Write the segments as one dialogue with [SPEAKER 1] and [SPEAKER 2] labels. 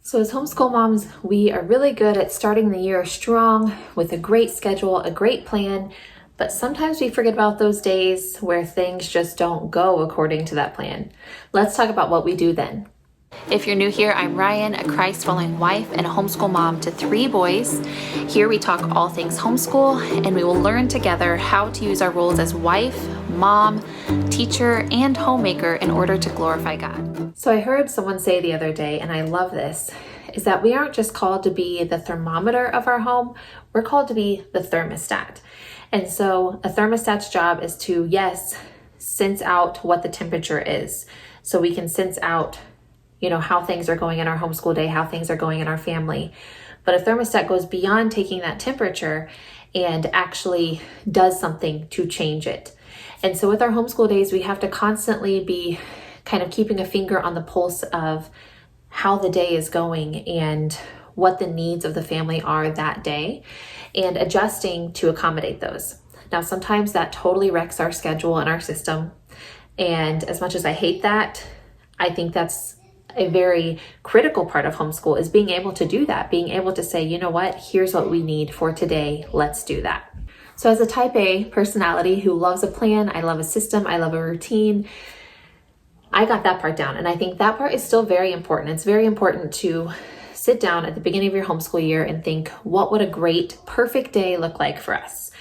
[SPEAKER 1] So as homeschool moms, we are really good at starting the year strong with a great schedule, a great plan, but sometimes we forget about those days where things just don't go according to that plan. Let's talk about what we do then. If you're new here, I'm Rian, a Christ-following wife and a homeschool mom to 3 boys. Here we talk all things homeschool, and we will learn together how to use our roles as wife, mom, teacher, and homemaker in order to glorify God. So I heard someone say the other day, and I love this, is that we aren't just called to be the thermometer of our home, we're called to be the thermostat. And so a thermostat's job is to, yes, sense out what the temperature is. So we can sense out how things are going in our homeschool day, how things are going in our family. But a thermostat goes beyond taking that temperature and actually does something to change it. And so with our homeschool days, we have to constantly be kind of keeping a finger on the pulse of how the day is going and what the needs of the family are that day and adjusting to accommodate those. Now, sometimes that totally wrecks our schedule and our system. And as much as I hate that, I think that's a very critical part of homeschool is being able to do that, being able to say, you know what, here's what we need for today. Let's do that. So as a type A personality who loves a plan, I love a system, I love a routine, I got that part down. And I think that part is still very important. It's very important to sit down at the beginning of your homeschool year and think, what would a great, perfect day look like for us?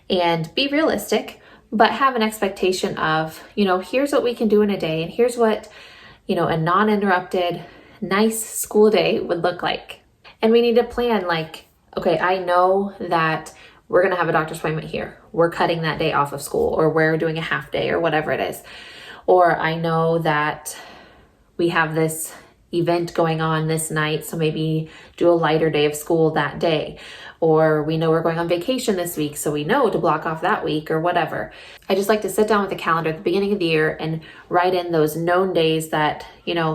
[SPEAKER 1] And be realistic, but have an expectation of, here's what we can do in a day, and here's what a non-interrupted, nice school day would look like. And we need to plan okay, I know that we're going to have a doctor's appointment here. We're cutting that day off of school, or we're doing a half day or whatever it is. Or I know that we have this event going on this night, so maybe do a lighter day of school that day. Or we know we're going on vacation this week, so we know to block off that week or whatever. I just like to sit down with a calendar at the beginning of the year and write in those known days that,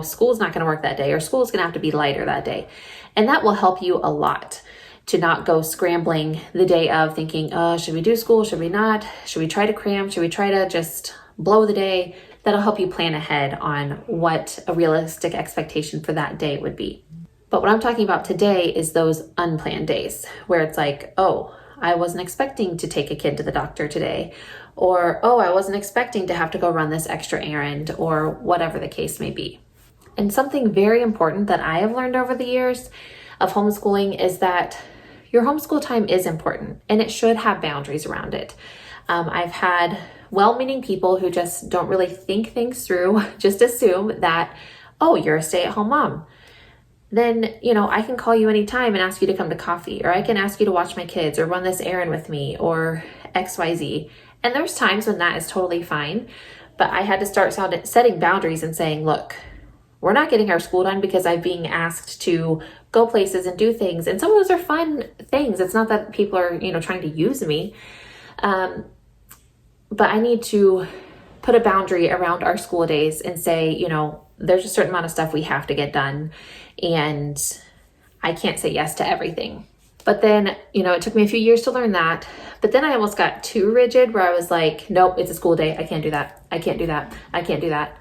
[SPEAKER 1] school's not going to work that day or school's going to have to be lighter that day. And that will help you a lot to not go scrambling the day of thinking, should we do school? Should we not? Should we try to cram? Should we try to just blow the day? That'll help you plan ahead on what a realistic expectation for that day would be. But what I'm talking about today is those unplanned days where it's like, I wasn't expecting to take a kid to the doctor today, or, I wasn't expecting to have to go run this extra errand, or whatever the case may be. And something very important that I have learned over the years of homeschooling is that your homeschool time is important and it should have boundaries around it. I've had well-meaning people who just don't really think things through, just assume that, you're a stay-at-home mom. Then, I can call you anytime and ask you to come to coffee, or I can ask you to watch my kids or run this errand with me or XYZ. And there's times when that is totally fine, but I had to start setting boundaries and saying, look, we're not getting our school done because I'm being asked to go places and do things. And some of those are fun things. It's not that people are, trying to use me. But I need to put a boundary around our school days and say, there's a certain amount of stuff we have to get done, and I can't say yes to everything. But then, it took me a few years to learn that. But then I almost got too rigid where I was like, nope, it's a school day. I can't do that. I can't do that. I can't do that.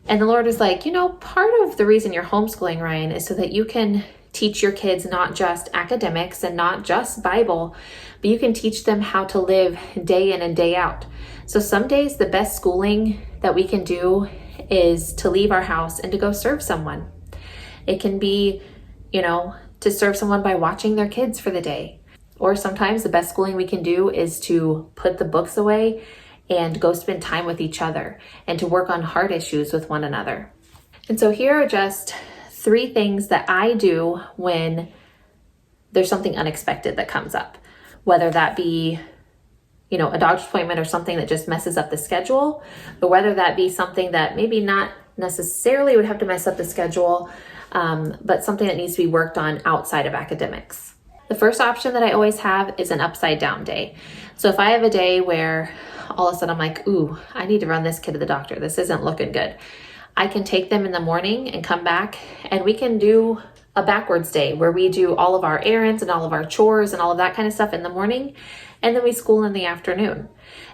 [SPEAKER 1] And the Lord was like, part of the reason you're homeschooling, Ryan, is so that you can teach your kids not just academics and not just Bible, but you can teach them how to live day in and day out. So some days the best schooling that we can do is to leave our house and to go serve someone. It can be, to serve someone by watching their kids for the day. Or sometimes the best schooling we can do is to put the books away and go spend time with each other and to work on hard issues with one another. And so here are just 3 things that I do when there's something unexpected that comes up, whether that be a doctor's appointment or something that just messes up the schedule, or whether that be something that maybe not necessarily would have to mess up the schedule, but something that needs to be worked on outside of academics. The first option that I always have is an upside down day. So if I have a day where all of a sudden I'm like, I need to run this kid to the doctor. This isn't looking good. I can take them in the morning and come back and we can do a backwards day where we do all of our errands and all of our chores and all of that kind of stuff in the morning, and then we school in the afternoon.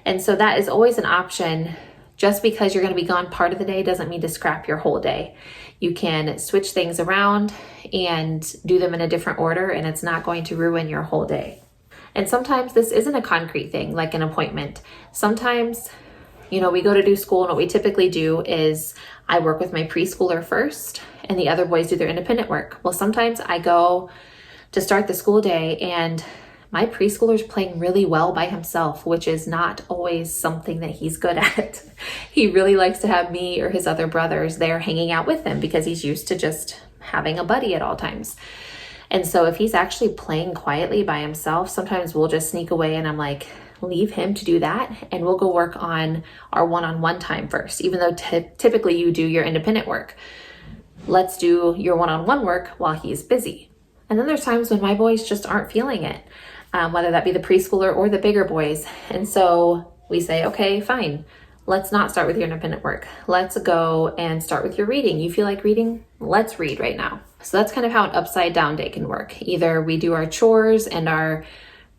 [SPEAKER 1] And so that is always an option. Just because you're going to be gone part of the day doesn't mean to scrap your whole day. You can switch things around and do them in a different order, and it's not going to ruin your whole day. And sometimes this isn't a concrete thing like an appointment. Sometimes, we go to do school, and what we typically do is I work with my preschooler first, and the other boys do their independent work. Well, sometimes I go to start the school day, and my preschooler's playing really well by himself, which is not always something that he's good at. He really likes to have me or his other brothers there hanging out with him because he's used to just having a buddy at all times. And so if he's actually playing quietly by himself, sometimes we'll just sneak away, and I'm like, leave him to do that, and we'll go work on our one-on-one time first, even though typically you do your independent work. Let's do your one-on-one work while he's busy. And then there's times when my boys just aren't feeling it. Whether that be the preschooler or the bigger boys. And so we say, okay, fine. Let's not start with your independent work. Let's go and start with your reading. You feel like reading? Let's read right now. So that's kind of how an upside down day can work. Either we do our chores and our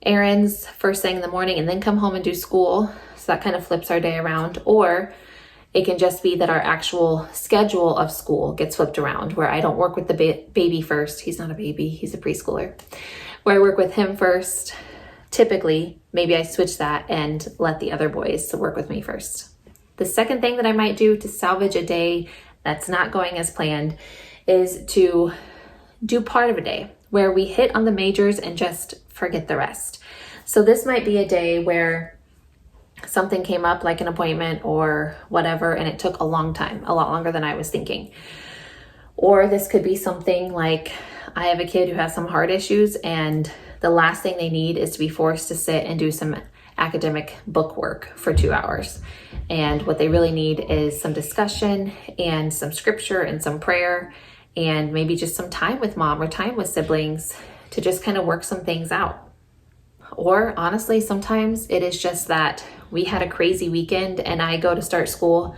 [SPEAKER 1] errands first thing in the morning and then come home and do school. So that kind of flips our day around. Or it can just be that our actual schedule of school gets flipped around, where I don't work with the baby first. He's not a baby, he's a preschooler. Where I work with him first, typically, maybe I switch that and let the other boys work with me first. The second thing that I might do to salvage a day that's not going as planned is to do part of a day where we hit on the majors and just forget the rest. So this might be a day where something came up like an appointment or whatever, and it took a long time, a lot longer than I was thinking. Or this could be something like I have a kid who has some heart issues, and the last thing they need is to be forced to sit and do some academic book work for 2 hours. And what they really need is some discussion and some scripture and some prayer and maybe just some time with mom or time with siblings to just kind of work some things out. Or honestly, sometimes it is just that we had a crazy weekend and I go to start school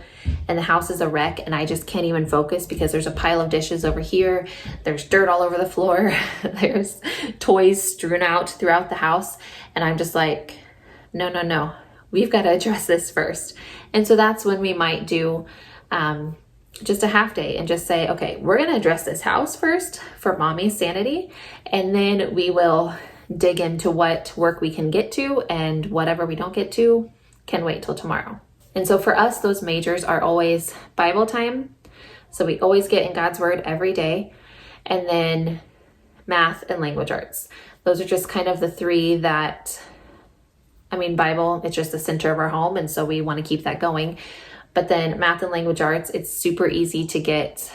[SPEAKER 1] and the house is a wreck and I just can't even focus because there's a pile of dishes over here. There's dirt all over the floor. There's toys strewn out throughout the house. And I'm just like, no. We've got to address this first. And so that's when we might do just a half day and just say, okay, we're going to address this house first for mommy's sanity. And then we will dig into what work we can get to, and whatever we don't get to can wait till tomorrow. And so for us, those majors are always Bible time. So we always get in God's word every day. And then math and language arts. Those are just kind of the three that, Bible, it's just the center of our home. And so we want to keep that going. But then math and language arts, it's super easy to get,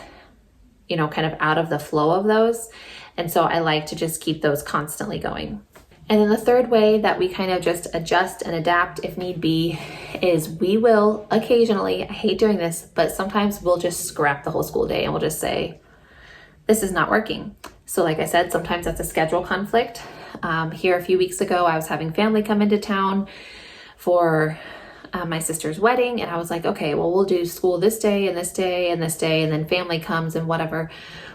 [SPEAKER 1] kind of out of the flow of those. And so I like to just keep those constantly going. And then the third way that we kind of just adjust and adapt if need be is we will occasionally, I hate doing this, but sometimes we'll just scrap the whole school day and we'll just say, this is not working. So like I said, sometimes that's a schedule conflict. Here a few weeks ago, I was having family come into town for my sister's wedding. And I was like, okay, well, we'll do school this day and this day and this day. And then family comes and whatever.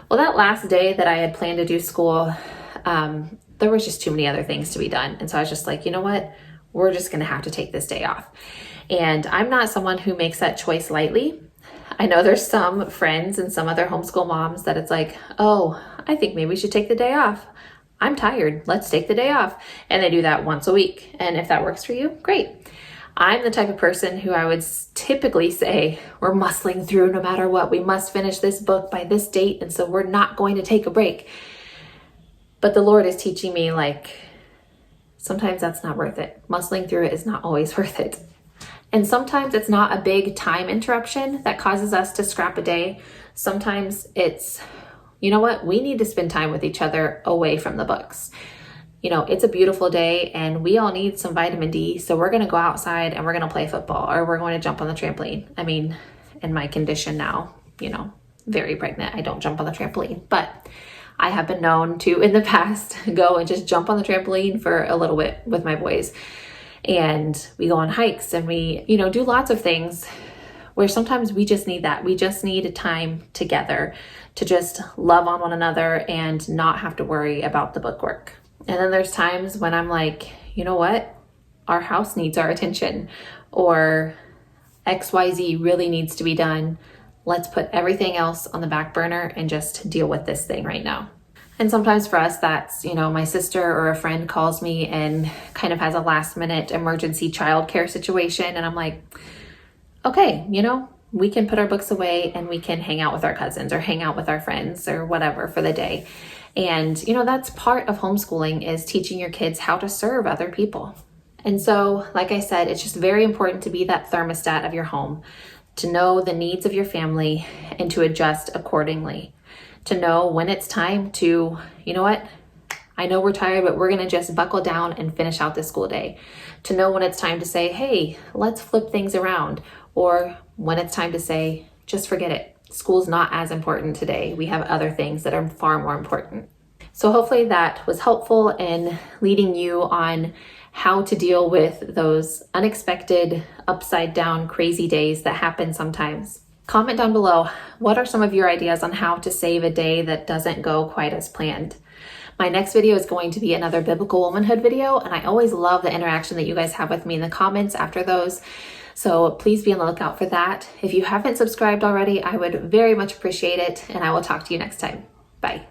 [SPEAKER 1] Well, that last day that I had planned to do school, there was just too many other things to be done. And so I was just like, you know what? We're just going to have to take this day off. And I'm not someone who makes that choice lightly. I know there's some friends and some other homeschool moms that it's like, oh, I think maybe we should take the day off. I'm tired. Let's take the day off. And they do that once a week. And if that works for you, great. I'm the type of person who I would typically say, we're muscling through no matter what. We must finish this book by this date. And so we're not going to take a break. But the Lord is teaching me, sometimes that's not worth it. Muscling through it is not always worth it. And sometimes it's not a big time interruption that causes us to scrap a day. Sometimes it's, you know what? We need to spend time with each other away from the books. It's a beautiful day and we all need some vitamin D. So we're going to go outside and we're going to play football or we're going to jump on the trampoline. In my condition now, very pregnant, I don't jump on the trampoline, but I have been known to, in the past, go and just jump on the trampoline for a little bit with my boys. And we go on hikes and we, do lots of things where sometimes we just need that. We just need time together to just love on one another and not have to worry about the bookwork. And then there's times when I'm like, you know what? Our house needs our attention, or XYZ really needs to be done. let's put everything else on the back burner and just deal with this thing right now. And sometimes for us, that's, my sister or a friend calls me and kind of has a last minute emergency childcare situation. And I'm like, okay, we can put our books away and we can hang out with our cousins or hang out with our friends or whatever for the day. And, that's part of homeschooling, is teaching your kids how to serve other people. And so, like I said, it's just very important to be that thermostat of your home, to know the needs of your family and to adjust accordingly, to know when it's time to, I know we're tired, but we're going to just buckle down and finish out this school day. To know when it's time to say, hey, let's flip things around. Or when it's time to say, just forget it. School's not as important today. We have other things that are far more important. So hopefully that was helpful in leading you on how to deal with those unexpected, upside down, crazy days that happen sometimes. Comment down below, what are some of your ideas on how to save a day that doesn't go quite as planned? My next video is going to be another biblical womanhood video, and I always love the interaction that you guys have with me in the comments after those. So please be on the lookout for that. If you haven't subscribed already, I would very much appreciate it, and I will talk to you next time. Bye.